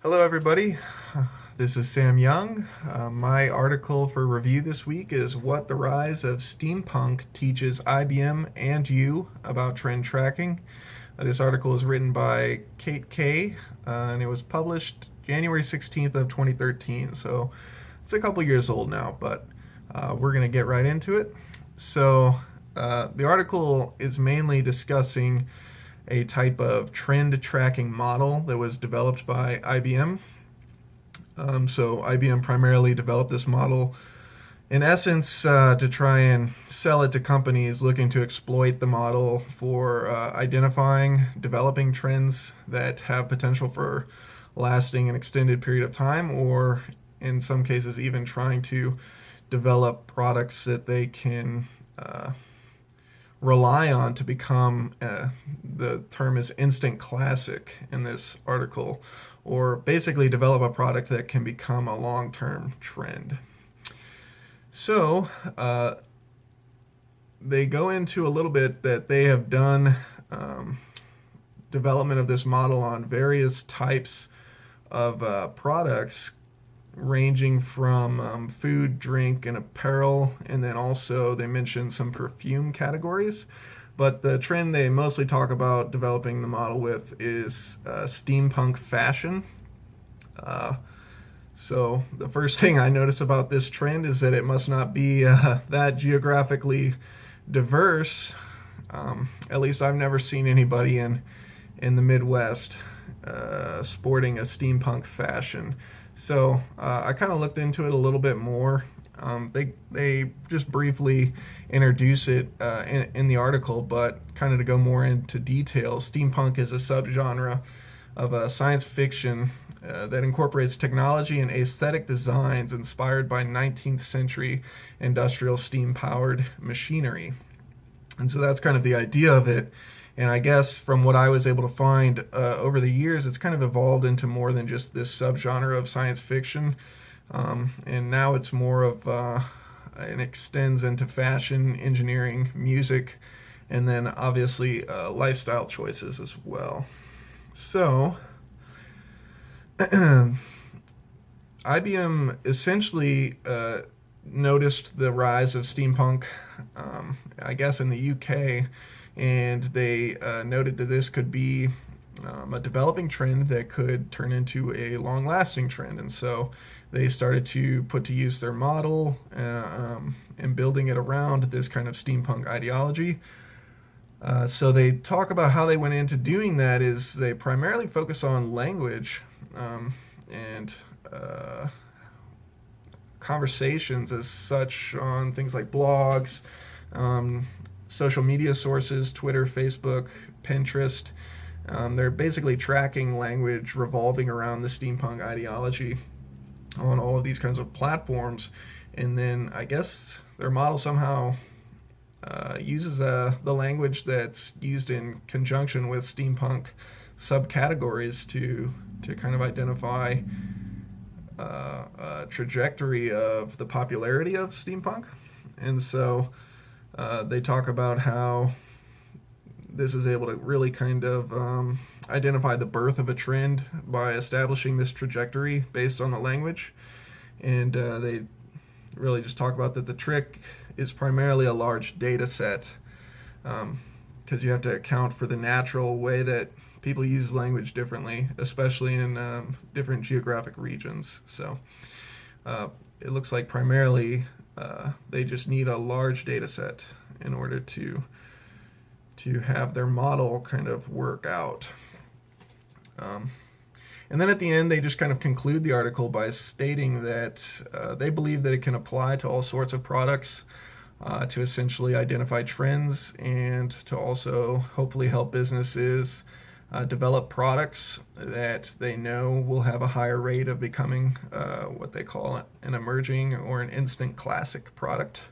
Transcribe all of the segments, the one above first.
Hello, everybody. This is Sam Young. My article for review this week is What the Rise of Steampunk Teaches IBM and You About Trend Tracking. This article is written by Kate Kay, and it was published January 16th of 2013. So it's a couple years old now, but we're going to get right into it. So the article is mainly discussing a type of trend tracking model that was developed by IBM. So IBM primarily developed this model in essence to try and sell it to companies looking to exploit the model for identifying, developing trends that have potential for lasting an extended period of time, or in some cases even trying to develop products that they can rely on to become, the term is instant classic in this article, or basically develop a product that can become a long-term trend. So they go into a little bit that they have done development of this model on various types of products, ranging from food, drink, and apparel, and then also they mention some perfume categories. But the trend they mostly talk about developing the model with is steampunk fashion. So the first thing I notice about this trend is that it must not be that geographically diverse. At least I've never seen anybody in the Midwest sporting a steampunk fashion. So I kind of looked into it a little bit more. They just briefly introduce it in the article, but kind of to go more into detail, steampunk is a subgenre of science fiction that incorporates technology and aesthetic designs inspired by 19th century industrial steam-powered machinery. And so that's kind of the idea of it. And I guess from what I was able to find over the years, it's kind of evolved into more than just this subgenre of science fiction. And now it's more of, it extends into fashion, engineering, music, and then obviously lifestyle choices as well. So IBM essentially noticed the rise of steampunk, I guess, in the UK, and they noted that this could be a developing trend that could turn into a long-lasting trend. And so they started to put to use their model and building it around this kind of steampunk ideology. So they talk about how they went into doing that is they primarily focus on language and conversations as such on things like blogs, social media sources, Twitter, Facebook, Pinterest. They're basically tracking language revolving around the steampunk ideology on all of these kinds of platforms. And then I guess their model somehow uses the language that's used in conjunction with steampunk subcategories to kind of identify a trajectory of the popularity of steampunk. And so they talk about how this is able to really kind of identify the birth of a trend by establishing this trajectory based on the language. And they really just talk about that the trick is primarily a large data set, because you have to account for the natural way that people use language differently, especially in different geographic regions. So it looks like primarily they just need a large data set in order to have their model kind of work out. And then at the end, they just kind of conclude the article by stating that they believe that it can apply to all sorts of products to essentially identify trends and to also hopefully help businesses develop products that they know will have a higher rate of becoming what they call an emerging or an instant classic product.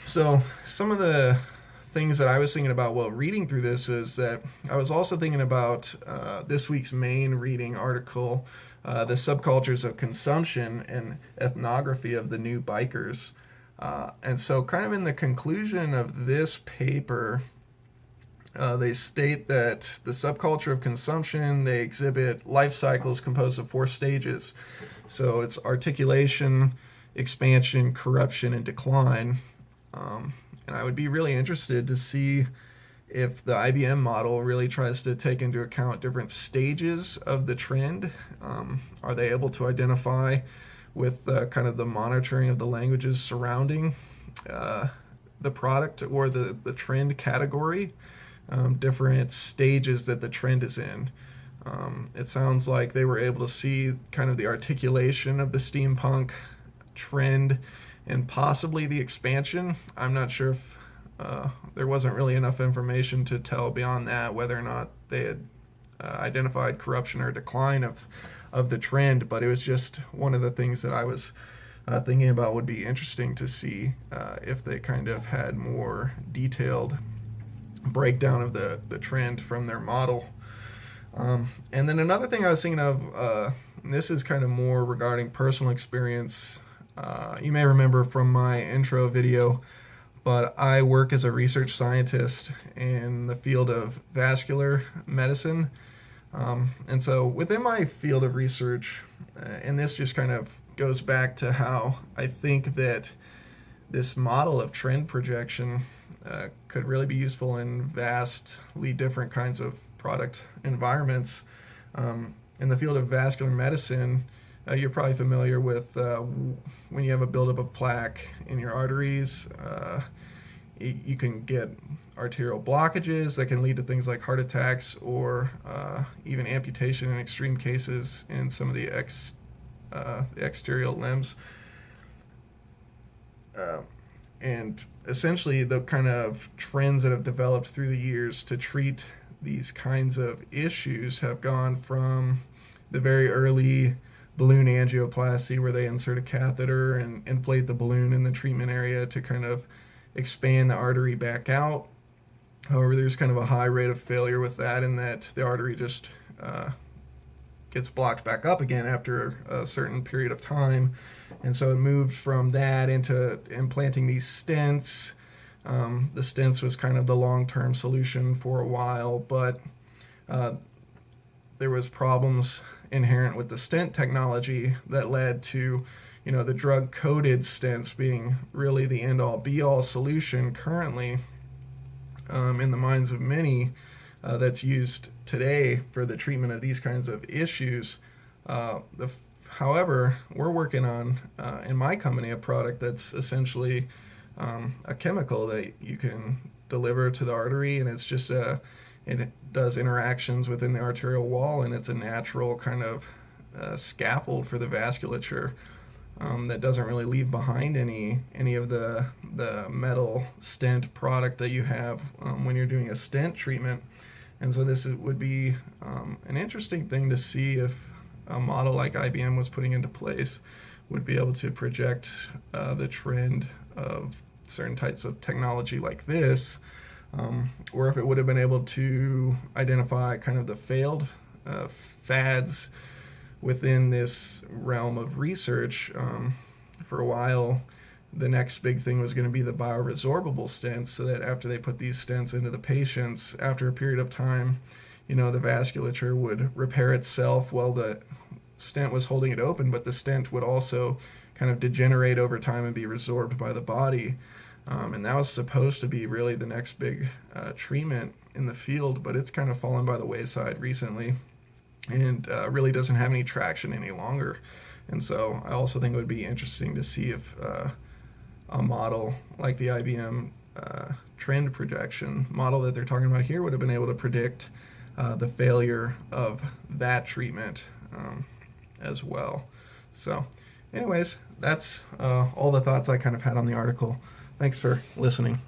So some of the things that I was thinking about while reading through this is that I was also thinking about this week's main reading article, The Subcultures of Consumption and Ethnography of the New Bikers. And so kind of in the conclusion of this paper, They state that the subculture of consumption, they exhibit life cycles composed of 4 stages. So it's articulation, expansion, corruption, and decline. And I would be really interested to see if the IBM model really tries to take into account different stages of the trend. Are they able to identify with kind of the monitoring of the languages surrounding the product or the trend category, different stages that the trend is in? It sounds like they were able to see kind of the articulation of the steampunk trend and possibly the expansion. I'm not sure if there wasn't really enough information to tell beyond that whether or not they had identified corruption or decline of the trend, but it was just one of the things that I was thinking about would be interesting to see if they kind of had more detailed breakdown of the trend from their model. And then another thing I was thinking of, and this is kind of more regarding personal experience. You may remember from my intro video, but I work as a research scientist in the field of vascular medicine. And so within my field of research, and this just kind of goes back to how I think that this model of trend projection could really be useful in vastly different kinds of product environments. In the field of vascular medicine, you're probably familiar with when you have a buildup of plaque in your arteries, you can get arterial blockages that can lead to things like heart attacks or even amputation in extreme cases in some of the exterior limbs. And essentially the kind of trends that have developed through the years to treat these kinds of issues have gone from the very early balloon angioplasty, where they insert a catheter and inflate the balloon in the treatment area to kind of expand the artery back out. However, there's kind of a high rate of failure with that, in that the artery just gets blocked back up again after a certain period of time. And so it moved from that into implanting these stents. The stents was kind of the long-term solution for a while, but there was problems inherent with the stent technology that led to, the drug-coated stents being really the end-all be-all solution currently in the minds of many that's used today for the treatment of these kinds of issues. However, we're working on, in my company, a product that's essentially a chemical that you can deliver to the artery, and it's just it does interactions within the arterial wall, and it's a natural kind of scaffold for the vasculature that doesn't really leave behind any of the metal stent product that you have when you're doing a stent treatment. And so this would be an interesting thing to see if a model like IBM was putting into place would be able to project the trend of certain types of technology like this, or if it would have been able to identify kind of the failed fads within this realm of research. For a while, the next big thing was going to be the bioresorbable stents, so that after they put these stents into the patients, after a period of time, the vasculature would repair itself while the stent was holding it open, but the stent would also kind of degenerate over time and be resorbed by the body. And that was supposed to be really the next big treatment in the field, but it's kind of fallen by the wayside recently and really doesn't have any traction any longer. And so I also think it would be interesting to see if a model like the IBM trend projection model that they're talking about here would have been able to predict the failure of that treatment as well. So anyways, that's all the thoughts I kind of had on the article. Thanks for listening.